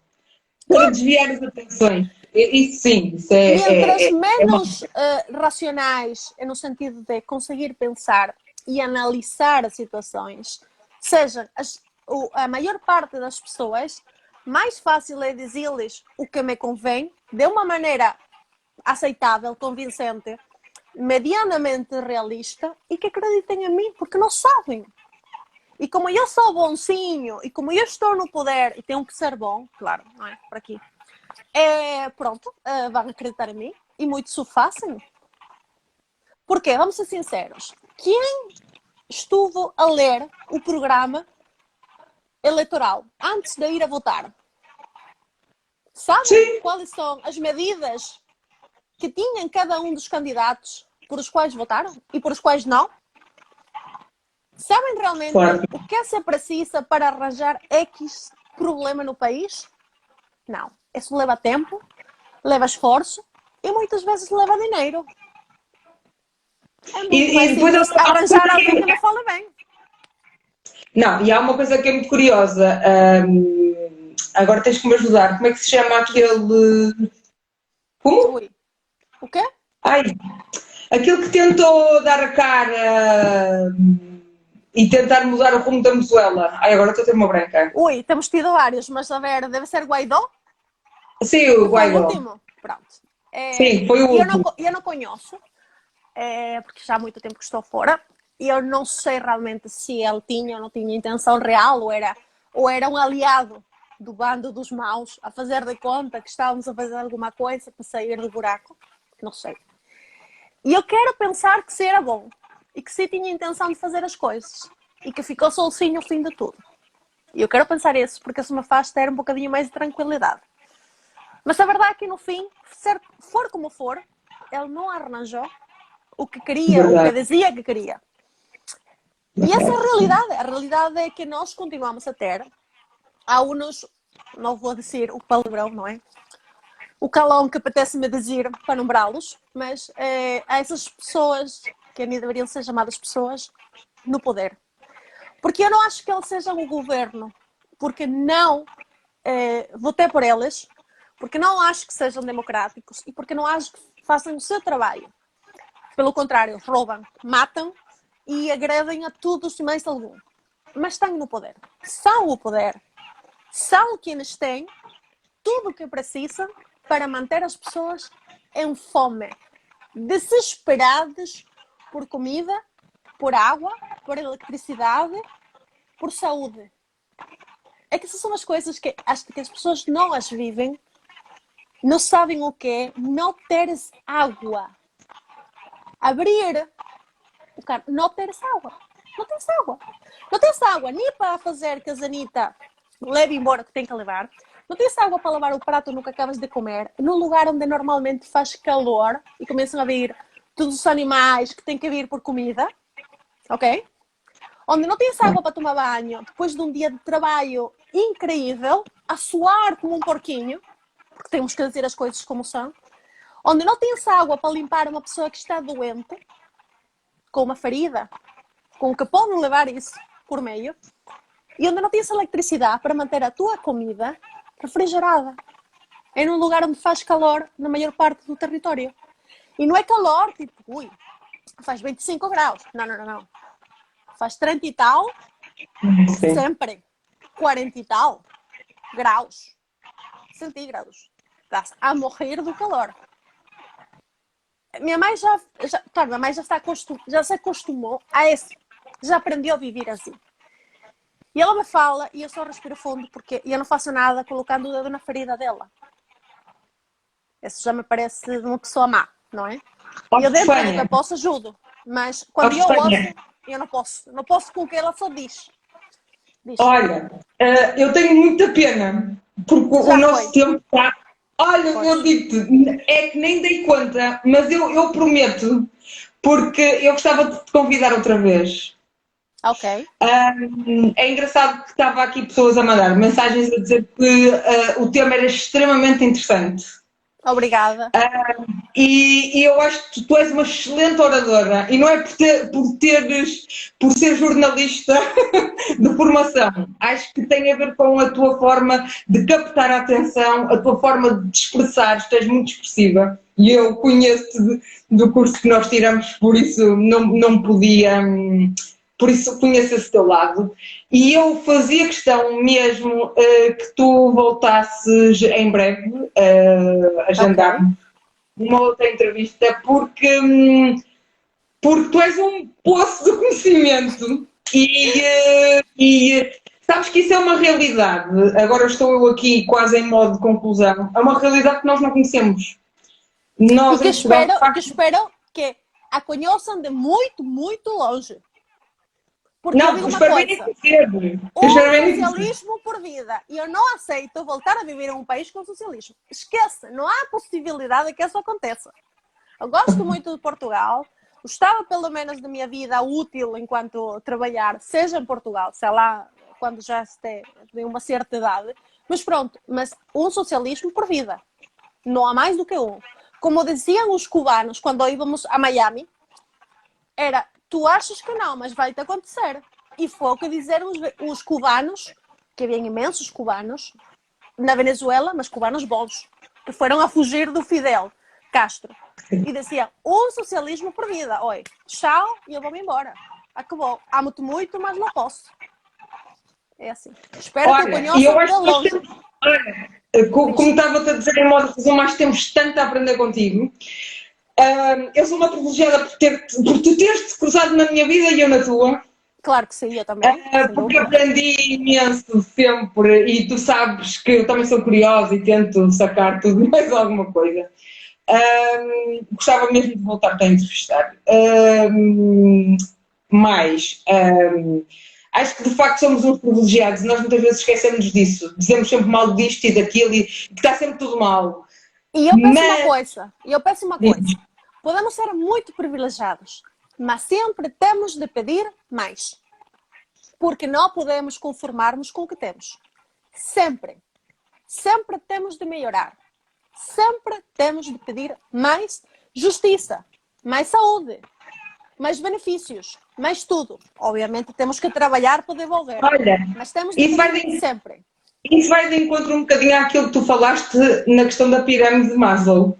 para desviar as atenções. Isso sim, isso Mientras menos racionais, no sentido de conseguir pensar e analisar as situações, seja a maior parte das pessoas, mais fácil é dizer-lhes o que me convém, de uma maneira aceitável, convincente, medianamente realista, e que acreditem em mim, porque não sabem. E como eu sou bonzinho, e como eu estou no poder, e tenho que ser bom, claro, não é? Por aqui. Pronto, vão acreditar em mim, e muitos o fazem. Porque, vamos ser sinceros, quem estuvo a ler o programa eleitoral antes de ir a votar, sabem quais são as medidas que tinham cada um dos candidatos por os quais votaram e por os quais não? Sabem realmente o que se precisa para arranjar X problema no país? Não. Isso leva tempo, leva esforço e muitas vezes leva dinheiro. É muito mais simples arranjar alguém que não fale bem. Não, e há uma coisa que é muito curiosa. Agora tens que me ajudar. Como é que se chama aquele... Como? Ui. O quê? Aquele que tentou dar a cara e tentar mudar o rumo da Venezuela. Agora estou a ter uma branca. Ui, temos tido vários, mas a ver, deve ser Guaidó? Sim, o Guaidó. O último? Pronto. Sim, foi o E último. eu não conheço, porque já há muito tempo que estou fora, e eu não sei realmente se ele tinha ou não tinha intenção real, ou era um aliado do bando dos maus, a fazer de conta que estávamos a fazer alguma coisa para sair do buraco. Não sei. E eu quero pensar que se era bom, e que se tinha intenção de fazer as coisas, e que ficou sozinho o fim de tudo. E eu quero pensar isso, porque isso me faz ter um bocadinho mais de tranquilidade. Mas a verdade é que no fim, for como for, ele não arranjou o que queria, o que Verdade. dizia que queria. E essa é a realidade. A realidade é que nós continuamos a ter, há uns, não vou dizer o palavrão, não é? O calão que apetece-me dizer para nombrá-los, mas há essas pessoas, que a mim deveriam ser chamadas pessoas, no poder. Porque eu não acho que eles sejam o governo, porque não votei por eles, porque não acho que sejam democráticos e porque não acho que façam o seu trabalho. Pelo contrário, roubam, matam e agredem a todos e mais algum. Mas estão no poder. São o poder. São quienes têm tudo o que precisam para manter as pessoas em fome, desesperadas por comida, por água, por eletricidade, por saúde. É que essas são as coisas que acho que as pessoas não as vivem, não sabem o que é não teres água. Abrir o carro, não teres água. Não tens água. Não tens água nem para fazer que a Zanita leve embora o que tem que levar. Não tens água para lavar o prato no que acabas de comer. Num lugar onde normalmente faz calor e começam a vir todos os animais que têm que vir por comida. Ok? Onde não tens água para tomar banho depois de um dia de trabalho incrível, a suar como um porquinho, porque temos que dizer as coisas como são. Onde não tens água para limpar uma pessoa que está doente, com uma ferida, com o que pode levar isso por meio, e onde não tens eletricidade para manter a tua comida refrigerada. É num lugar onde faz calor na maior parte do território. E não é calor, tipo, faz 25 graus. Não, não, não, não. Faz 30 e tal, Sim. sempre. 40 e tal graus centígrados. Estás a morrer do calor. Minha mãe claro, minha mãe já se acostumou a isso. Já aprendeu a viver assim. E ela me fala, e eu só respiro fundo, porque eu não faço nada colocando o dedo na ferida dela. Isso já me parece de uma pessoa má, não é? E eu dentro do que eu posso ajudo. Mas quando eu ouço, eu não posso. Não posso com o que ela só diz. Olha, eu tenho muita pena, porque o nosso tempo está. Olha, eu digo-te, é que nem dei conta, mas eu prometo, porque eu gostava de te convidar outra vez. Ok. É engraçado que estava aqui pessoas a mandar mensagens a dizer que o tema era extremamente interessante. Obrigada. E eu acho que tu és uma excelente oradora e não é por ser jornalista de formação. Acho que tem a ver com a tua forma de captar a atenção, a tua forma de expressar, tu és muito expressiva e eu conheço-te do curso que nós tiramos, por isso não podia, por isso conheço esse teu lado. E eu fazia questão mesmo que tu voltasses em breve a agendar-me uma outra entrevista porque tu és um poço de conhecimento e sabes que isso é uma realidade. Agora estou eu aqui quase em modo de conclusão. É uma realidade que nós não conhecemos. Nós em Portugal, que espero que a conheçam de muito, muito longe. Porque não, eu digo uma espero bem coisa, socialismo por vida. E eu não aceito voltar a viver em um país com socialismo. Esqueça, não há possibilidade de que isso aconteça. Eu gosto muito de Portugal, gostava pelo menos da minha vida útil enquanto trabalhar, seja em Portugal, sei lá, quando já esteja de uma certa idade, mas pronto, mas um socialismo por vida. Não há mais do que um. Como diziam os cubanos quando íamos a Miami, era, tu achas que não, mas vai-te acontecer. E foi o que disseram os cubanos, que havia imensos cubanos, na Venezuela, mas cubanos bons, que foram a fugir do Fidel Castro. E diziam, um socialismo por vida. Oi, tchau, e eu vou-me embora. Acabou. Amo-te muito, mas não posso. É assim. Espero que o Olha, e conheçam eu acho de que nós longe. temos, olha, como estava-te a dizer em modo de resumo, acho que temos tanto a aprender contigo. Eu sou uma privilegiada por tu teres-te cruzado na minha vida e eu na tua. Claro que sim, eu também, sem Porque dúvida. aprendi imenso sempre e tu sabes que eu também sou curiosa e tento sacar tudo e mais alguma coisa. Gostava mesmo de voltar a entrevistar. Mas acho que de facto somos uns privilegiados e nós muitas vezes esquecemos disso. Dizemos sempre mal disto e daquilo e que está sempre tudo mal. E eu penso uma Mas coisa, podemos ser muito privilegiados, mas sempre temos de pedir mais. Porque não podemos conformarmos com o que temos. Sempre. Sempre temos de melhorar. Sempre temos de pedir mais justiça, mais saúde, mais benefícios, mais tudo. Obviamente temos que trabalhar para devolver, olha, mas temos de isso vai pedir de, sempre. isso vai de encontro um bocadinho àquilo que tu falaste na questão da pirâmide de Maslow.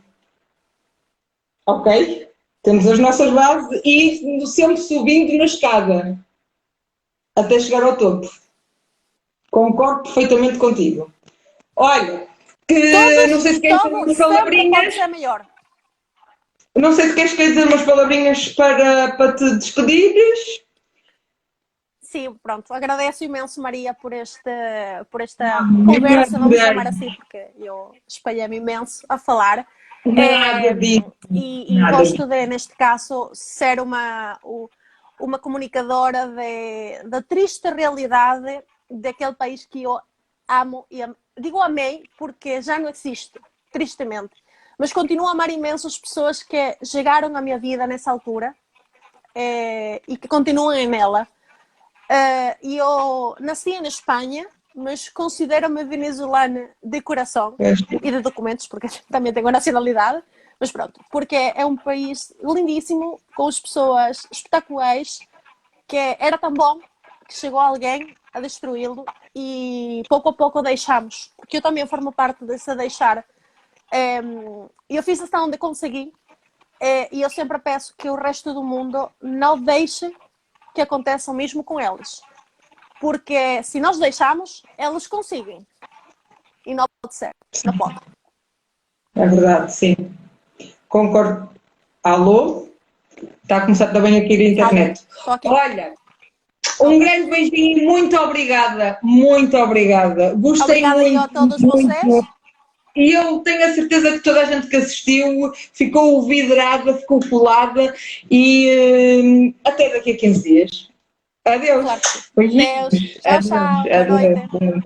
Ok? Temos as nossas bases e sempre subindo na escada até chegar ao topo. Concordo perfeitamente contigo. Olha, que não sei se queres dizer Todo umas sempre pode palavrinhas, ser melhor. não sei se queres dizer umas palavrinhas para te despedires. Sim, pronto. Agradeço imenso, Maria, por esta conversa, vamos chamar assim, porque eu espalhei-me imenso a falar. Nada disso. E Nada disso. gosto de, neste caso, ser uma comunicadora da triste realidade daquele país que eu amo e digo amei porque já não existe, tristemente. Mas continuo a amar imenso as pessoas que chegaram à minha vida nessa altura e que continuam nela. E eu nasci na Espanha, mas considero-me venezuelana de coração e de documentos, porque também tenho a nacionalidade. Mas pronto, porque é um país lindíssimo, com as pessoas espetaculares, que era tão bom que chegou alguém a destruí-lo e pouco a pouco deixamos. Porque eu também formo parte desse deixar. Eu fiz questão de conseguir e eu sempre peço que o resto do mundo não deixe que aconteça o mesmo com eles. Porque se nós deixarmos, eles conseguem. E não pode ser. Não pode. É verdade, sim. Concordo. Alô? Está a começar também aqui a internet. Estou aqui. Olha, um grande beijinho e muito obrigada. Muito obrigada. Gostei Obrigada muito. eu a todos Muito. vocês. E eu tenho a certeza que toda a gente que assistiu ficou vidrada, ficou colada e até daqui a 15 dias. Adeus. Claro que sim. Beijinhos. Deus. Tchau, tchau. Boa noite. Adeus.